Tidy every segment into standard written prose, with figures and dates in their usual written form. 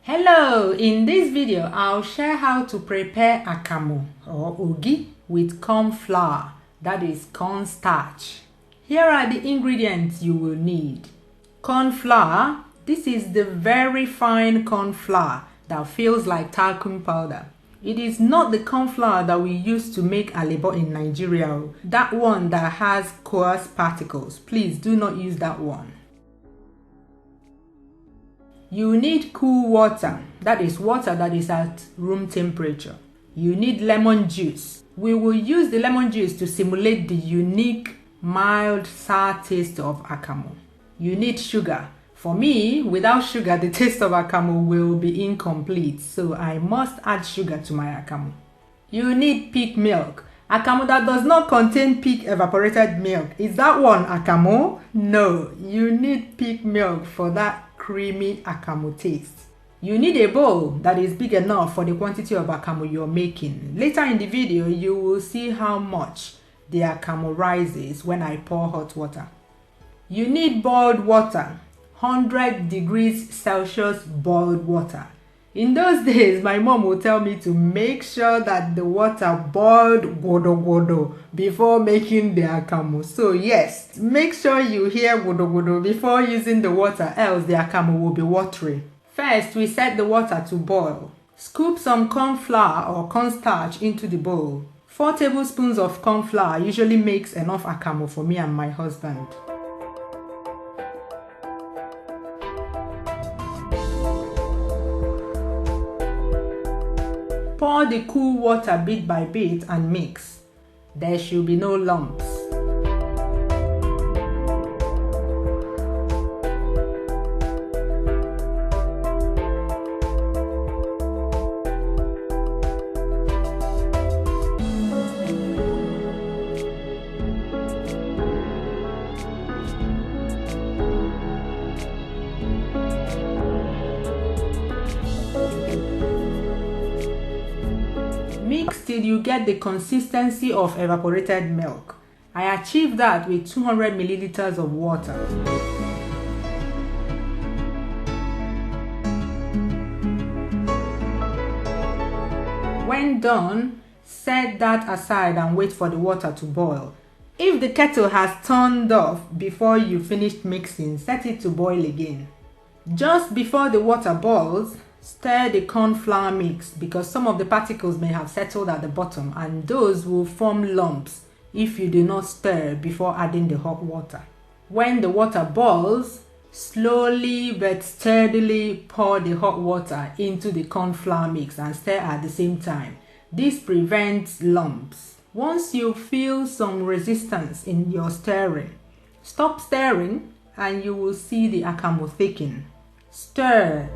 Hello, in this video I'll share how to prepare akamu or ogi with corn flour, that is corn starch. Here are the ingredients you will need. Corn flour. This is the very fine corn flour that feels like talcum powder. It is not the corn flour that we use to make alibo in Nigeria. That one that has coarse particles. Please do not use that one. You need cool water, that is water that is at room temperature. You need lemon juice. We will use the lemon juice to simulate the unique, mild, sour taste of akamu. You need sugar. For me, without sugar, the taste of akamu will be incomplete, so I must add sugar to my akamu. You need pig milk. Akamu that does not contain pig evaporated milk. Is that one akamu? No, you need pig milk for that creamy akamu taste. You need a bowl that is big enough for the quantity of akamu you're making. Later in the video, you will see how much the akamu rises when I pour hot water. You need boiled water, 100 degrees Celsius boiled water. In those days, my mom would tell me to make sure that the water boiled godo before making the akamu. So yes, make sure you hear godo before using the water, else the akamu will be watery. First, we set the water to boil. Scoop some corn flour or corn starch into the bowl. 4 tablespoons of corn flour usually makes enough akamu for me and my husband. Pour the cool water bit by bit and mix. There should be no lumps. Mix till you get the consistency of evaporated milk. I achieved that with 200 milliliters of water. When done, set that aside and wait for the water to boil. If the kettle has turned off before you finished mixing, set it to boil again. Just before the water boils, stir the corn flour mix because some of the particles may have settled at the bottom and those will form lumps if you do not stir before adding the hot water. When the water boils, slowly but steadily pour the hot water into the corn flour mix and stir at the same time. This prevents lumps. Once you feel some resistance in your stirring, stop stirring and you will see the akamu thicken. Stir.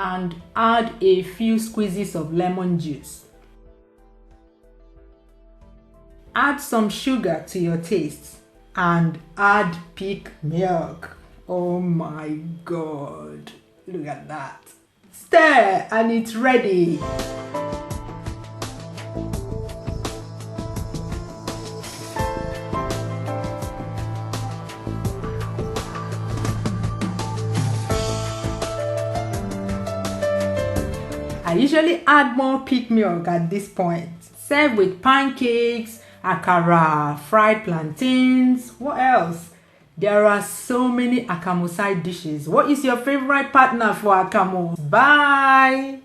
And add a few squeezes of lemon juice. Add some sugar to your taste and add pig milk. Oh my God, look at that. Stir and it's ready. I usually add more pig milk at this point. Serve with pancakes, akara, fried plantains. What else? There are so many akamu side dishes. What is your favorite partner for akamu? Bye!